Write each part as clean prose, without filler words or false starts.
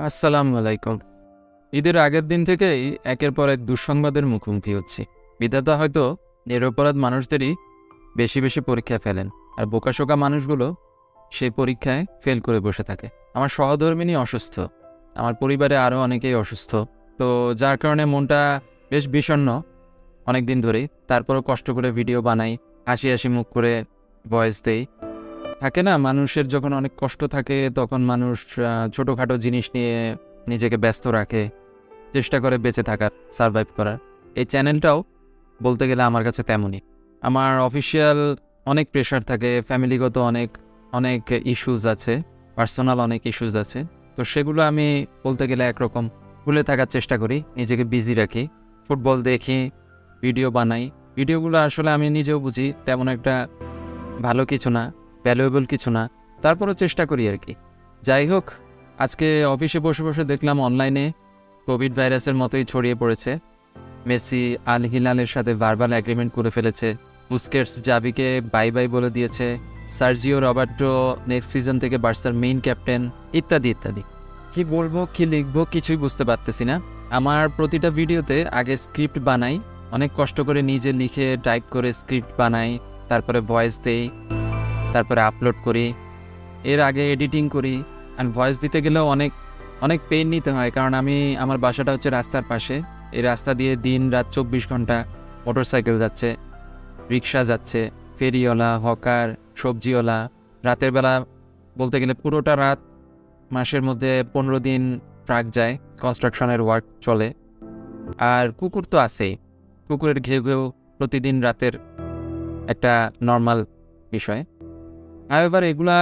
আসসালামু আলাইকুম। ঈদের আগের দিন থেকেই একের পর এক দুঃসংবাদের মুখোমুখি হচ্ছি। বিধাতা হয়তো নিরপরাধ মানুষদেরই বেশি বেশি পরীক্ষায় ফেলেন, আর বোকাশোকা মানুষগুলো সেই পরীক্ষায় ফেল করে বসে থাকে। আমার সহধর্মিণী অসুস্থ, আমার পরিবারে আরও অনেকেই অসুস্থ, তো যার কারণে মনটা বেশ বিষণ্ণ অনেক দিন ধরেই। তারপরও কষ্ট করে ভিডিও বানাই, হাসি হাসি মুখ করে ভয়েস দেই। থাকে না, মানুষের যখন অনেক কষ্ট থাকে তখন মানুষ ছোটোখাটো জিনিস নিয়ে নিজেকে ব্যস্ত রাখে, চেষ্টা করে বেঁচে থাকার, সারভাইভ করার। এই চ্যানেলটাও বলতে গেলে আমার কাছে তেমনই। আমার অফিসিয়াল অনেক প্রেশার থাকে, ফ্যামিলিগত অনেক অনেক ইস্যুস আছে, পার্সোনাল অনেক ইস্যুস আছে। তো সেগুলো আমি বলতে গেলে একরকম ভুলে থাকার চেষ্টা করি, নিজেকে বিজি রাখি, ফুটবল দেখি, ভিডিও বানাই। ভিডিওগুলো আসলে আমি নিজেও বুঝি তেমন একটা ভালো কিছু না, ভ্যালুয়েবল কিছু না, তারপরও চেষ্টা করি আর কি। যাই হোক, আজকে অফিসে বসে বসে দেখলাম অনলাইনে কোভিড ভাইরাসের মতোই ছড়িয়ে পড়েছে। মেসি আল হিলালের সাথে ভার্বাল অ্যাগ্রিমেন্ট করে ফেলেছে, বুস্কেটস জাভিকে বাই বাই বলে দিয়েছে, সার্জিও রবার্টো নেক্সট সিজন থেকে বার্সার মেইন ক্যাপ্টেন, ইত্যাদি ইত্যাদি। কি বলবো কি লিখবো কিছুই বুঝতে পারতেছি না। আমার প্রতিটা ভিডিওতে আগে স্ক্রিপ্ট বানাই, অনেক কষ্ট করে নিজে লিখে টাইপ করে স্ক্রিপ্ট বানাই, তারপরে ভয়েস দেই, তারপরে আপলোড করি, এর আগে এডিটিং করি। আর ভয়েস দিতে গেলেও অনেক অনেক পেইন নিতে হয়, কারণ আমার বাসাটা হচ্ছে রাস্তার পাশে। এই রাস্তা দিয়ে দিন রাত 24 ঘন্টা মোটরসাইকেল যাচ্ছে, রিক্সা যাচ্ছে, ফেরিওয়ালা, হকার, সবজিওয়ালা। রাতের বেলা বলতে গেলে পুরোটা রাত, মাসের মধ্যে 15 দিন ট্রাক যায়, কনস্ট্রাকশনের ওয়ার্ক চলে। আর কুকুর তো আছেই, কুকুরের ঘেউ ঘেউ প্রতিদিন রাতের একটা নর্মাল বিষয়। এবার এগুলা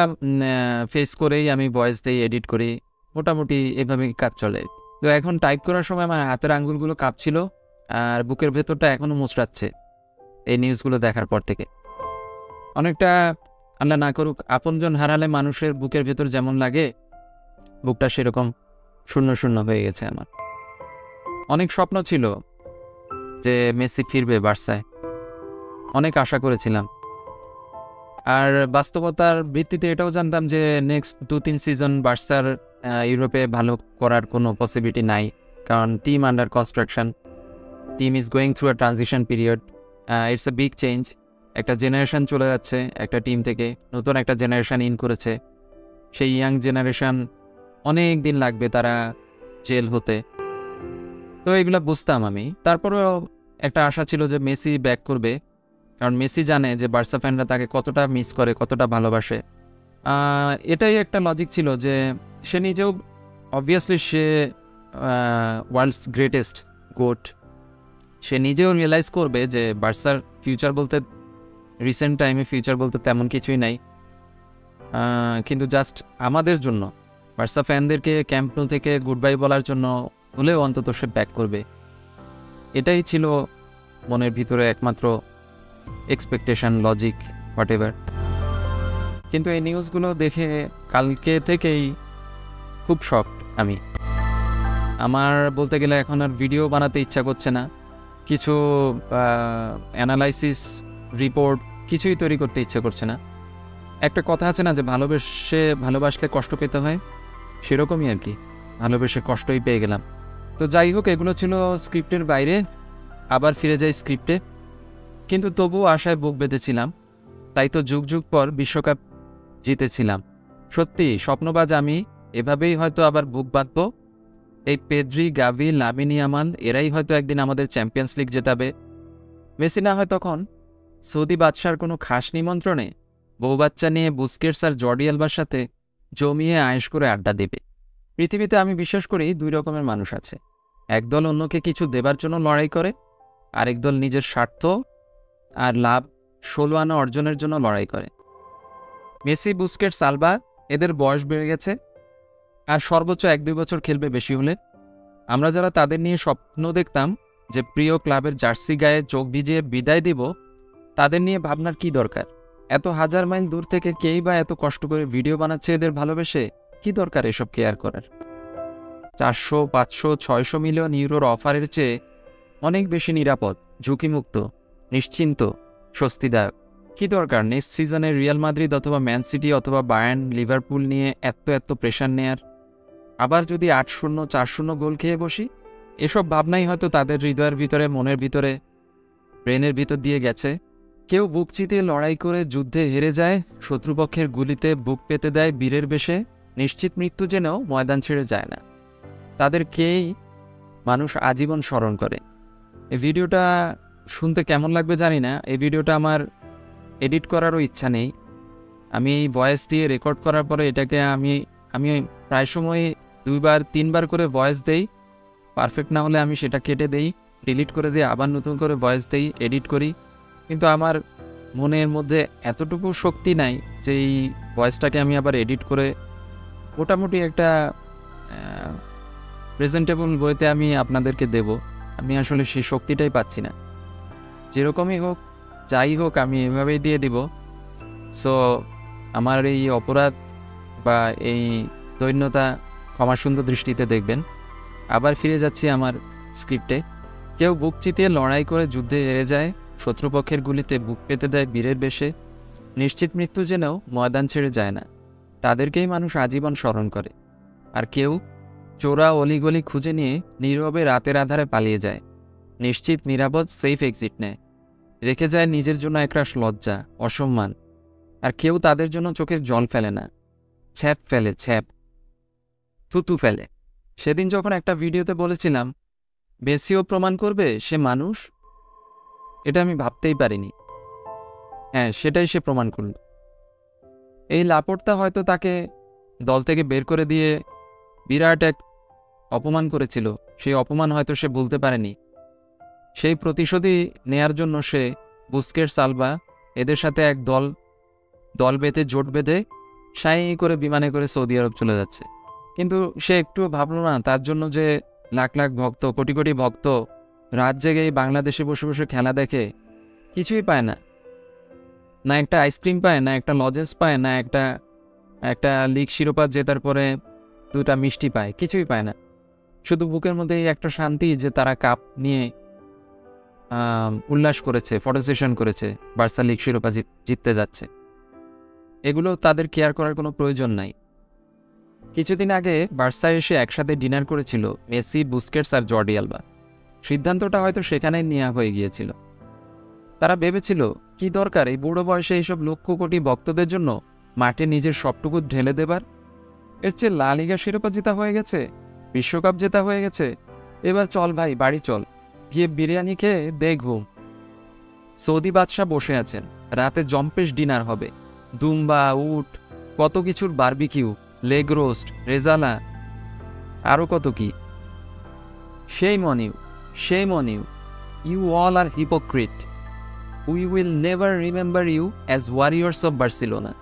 ফেস করেই আমি ভয়েস দিই, এডিট করি, মোটামুটি এভাবেই কাজ চলে। তো এখন টাইপ করার সময় আমার হাতের আঙ্গুলগুলো কাঁপছিল, আর বুকের ভেতরটা এখনও মুচড়াচ্ছে এই নিউজগুলো দেখার পর থেকে। অনেকটা, আল্লাহ না করুক, আপনজন হারালে মানুষের বুকের ভেতর যেমন লাগে, বুকটা সেরকম শূন্য শূন্য হয়ে গেছে আমার। অনেক স্বপ্ন ছিল যে মেসি ফিরবে বার্সায়, অনেক আশা করেছিলাম। আর বাস্তবতার ভিত্তিতে এটাও জানতাম যে নেক্সট 2-3 সিজন বার্সার ইউরোপে ভালো করার কোনো পসিবিলিটি নাই, কারণ team under construction, team is going through a transition period. It's a big change. একটা জেনারেশন চলে যাচ্ছে একটা টিম থেকে, নতুন একটা জেনারেশন ইন করেছে। সেই ইয়াং জেনারেশন অনেক দিন লাগবে তারা জেল হতে। তো এগুলো বুঝতাম আমি, তারপরেও একটা আশা ছিল যে মেসি ব্যাক করবে, কারণ মেসি জানে যে বার্সা ফ্যানরা তাকে কতটা মিস করে, কতটা ভালোবাসে। এটাই একটা লজিক ছিল যে সে নিজেও, অবভিয়াসলি সে ওয়ার্ল্ডস গ্রেটেস্ট গোট, সে নিজেও রিয়েলাইজ করবে যে বার্সার ফিউচার বলতে, রিসেন্ট টাইমে ফিউচার বলতে তেমন কিছুই নাই। কিন্তু জাস্ট আমাদের জন্য, বার্সা ফ্যানদেরকে ক্যাম্প ন্যু থেকে গুড বাই বলার জন্য হলেও অন্তত সে ব্যাক করবে, এটাই ছিল মনের ভিতরে একমাত্র এক্সপেকটেশন, লজিক, হোয়াট এভার। কিন্তু এই নিউজগুলো দেখে কালকে থেকেই খুব শকড আমি। আমার বলতে গেলে এখন আর ভিডিও বানাতে ইচ্ছা করছে না, কিছু অ্যানালাইসিস, রিপোর্ট কিছুই তৈরি করতে ইচ্ছে করছে না। একটা কথা আছে না যে ভালোবাসলে কষ্ট পেতে হয়, সেরকমই আর কি, ভালোবেসে কষ্টই পেয়ে গেলাম। তো যাই হোক, এগুলো ছিল স্ক্রিপ্টের বাইরে, আবার ফিরে যাই স্ক্রিপ্টে। কিন্তু তবুও আশায় বুক বেঁধেছিলাম, তাই তো যুগ যুগ পর বিশ্বকাপ জিতেছিলাম। সত্যি স্বপ্নবাজ আমি, এভাবেই হয়তো আবার বুক বাঁধব। এই পেদ্রি, গাভি, লামিন ইয়ামাল এরাই হয়তো একদিন আমাদের চ্যাম্পিয়ন্স লিগ জেতাবে। মেসি না হয় তখন সৌদি বাদশার কোনো খাস নিমন্ত্রণে বউ বাচ্চা নিয়ে বুস্কেটস আর জর্ডি আলবার সাথে জমিয়ে আয়েশ করে আড্ডা দেবে। পৃথিবীতে আমি বিশ্বাস করি 2 রকমের মানুষ আছে, একদল অন্যকে কিছু দেবার জন্য লড়াই করে, আরেক দল নিজের স্বার্থ আর লাভ 16 আনা অর্জনের জন্য লড়াই করে। মেসি, বুস্কেটস, আলবা এদের বয়স বেড়ে গেছে, আর সর্বোচ্চ 1-2 বছর খেলবে বেশি হলে। আমরা যারা তাদের নিয়ে স্বপ্ন দেখতাম যে প্রিয় ক্লাবের জার্সি গায়ে চোখ ভিজিয়ে বিদায় দিব, তাদের নিয়ে ভাবনার কি দরকার? এত হাজার মাইল দূর থেকে কেই বা এত কষ্ট করে ভিডিও বানাচ্ছে এদের ভালোবেসে, কি দরকার এসব কেয়ার করার? 400, 500, 600 মিলিয়ন ইউরোর অফারের চেয়ে অনেক বেশি নিরাপদ, ঝুঁকিমুক্ত, নিশ্চিন্ত, স্বস্তিদায়ক। কি দরকার নেক্সট সিজনে রিয়াল মাদ্রিদ অথবা ম্যান সিটি অথবা বায়ার্ন, লিভারপুল নিয়ে এত প্রেশার নেয়ার? আবার যদি 8-0 4-0 গোল খেয়ে বসি, এসব ভাবনাই হয়তো তাদের হৃদয়ের ভিতরে, মনের ভিতরে, ব্রেনের ভিতর দিয়ে গেছে। কেউ বুক চিতিয়ে লড়াই করে যুদ্ধে হেরে যায়, শত্রুপক্ষের গুলিতে বুক পেতে দেয় বীরের বেশে, নিশ্চিত মৃত্যু জেনেও ময়দান ছেড়ে যায় না। তাদেরকেই মানুষ আজীবন স্মরণ করে। এই ভিডিওটা শুনতে কেমন লাগবে জানি না। এই ভিডিওটা আমার এডিট করারও ইচ্ছা নেই। আমি এই ভয়েস দিয়ে রেকর্ড করার পরে এটাকে আমি প্রায় সময় 2-3 বার করে ভয়েস দেই। পারফেক্ট না হলে আমি সেটা কেটে দেই, ডিলিট করে দিই, আবার নতুন করে ভয়েস দেই, এডিট করি। কিন্তু আমার মনের মধ্যে এতটুকু শক্তি নাই যে এই ভয়েসটাকে আমি আবার এডিট করে মোটামুটি একটা প্রেজেন্টেবল বইতে আমি আপনাদেরকে দেব। আমি আসলে সেই শক্তিটাই পাচ্ছি না। যেরকমই হোক, যাই হোক, আমি এভাবেই দিয়ে দিব। সো আমার এই অপরাধ বা এই দৈন্যতা ক্ষমা সুন্দর দৃষ্টিতে দেখবেন। আবার ফিরে যাচ্ছি আমার স্ক্রিপ্টে। কেউ বুক চিতিয়ে লড়াই করে যুদ্ধে হেরে যায়, শত্রুপক্ষের গুলিতে বুক পেতে দেয় বীরের বেশে, নিশ্চিত মৃত্যু জেনেও ময়দান ছেড়ে যায় না। তাদেরকেই মানুষ আজীবন স্মরণ করে। আর কেউ চোরা অলিগলি খুঁজে নিয়ে নীরবে রাতের আধারে পালিয়ে যায়, নিশ্চিত নিরাপদ সেফ এক্সিট নেয়, রেখে যায় নিজের জন্য একরাশ লজ্জা, অসম্মান। আর কেউ তাদের জন্য চোখের জল ফেলে না, ছ্যাপ ফেলে, ছ্যাপ, থুতু ফেলে। সেদিন যখন একটা ভিডিওতে বলেছিলাম মেসিও প্রমাণ করবে সে মানুষ, এটা আমি ভাবতেই পারিনি। হ্যাঁ, সেটাই সে প্রমাণ করল। এই লাপোর্তা হয়তো তাকে দল থেকে বের করে দিয়ে বিরাট এক অপমান করেছিল, সেই অপমান হয়তো সে ভুলতে পারেনি। সেই প্রতিশোধই নেয়ার জন্য সে বুস্কেটস, আলবা এদের সাথে এক দল বেঁধে, জোট বেঁধে সাই করে বিমানে করে সৌদি আরব চলে যাচ্ছে। কিন্তু সে একটুও ভাবল না তার জন্য যে লাখ লাখ ভক্ত, কোটি কোটি ভক্ত রাত জেগে বাংলাদেশে বসে বসে খেলা দেখে, কিছুই পায় না। না একটা আইসক্রিম পায়, না একটা লজেন্স পায়, না একটা লিগ শিরোপা জেতার পরে 2টা মিষ্টি পায়, কিছুই পায় না। শুধু বুকের মধ্যে এই একটা শান্তি যে তারা কাপ নিয়ে উল্লাস করেছে, ফটো সেশন করেছে, বার্সা লিগ শিরোপা জিততে যাচ্ছে। এগুলো তাদের কেয়ার করার কোনো প্রয়োজন নাই। কিছুদিন আগে বার্সায় এসে একসাথে ডিনার করেছিল মেসি, বুস্কেটস আর জর্ডি আলবা। সিদ্ধান্তটা হয়তো সেখানেই নেওয়া হয়ে গিয়েছিল। তারা ভেবেছিল কি দরকার এই বুড়ো বয়সে এইসব লক্ষ কোটি ভক্তদের জন্য মাঠে নিজের সবটুকু ঢেলে দেবার। এর চেয়ে লা লিগা শিরোপা জেতা হয়ে গেছে, বিশ্বকাপ জেতা হয়ে গেছে, এবার চল ভাই বাড়ি চল, গিয়ে বিরিয়ানি খেয়ে দে ঘুম। সৌদি বাদশাহ বসে আছেন, রাতে জম্পেশ ডিনার হবে, দুম্বা, উট, কত কিছুর বারবিকিউ, লেগ রোস্ট, রেজালা, আরও কত কি। Shame on you, shame on you. You all are hypocrite. We will never remember you as warriors of Barcelona.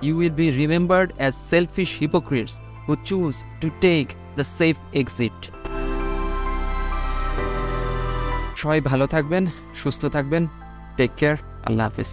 You will be remembered as selfish hypocrites who choose to take the safe exit. সবাই ভালো থাকবেন, সুস্থ থাকবেন। Take care. আল্লাহ হাফিজ।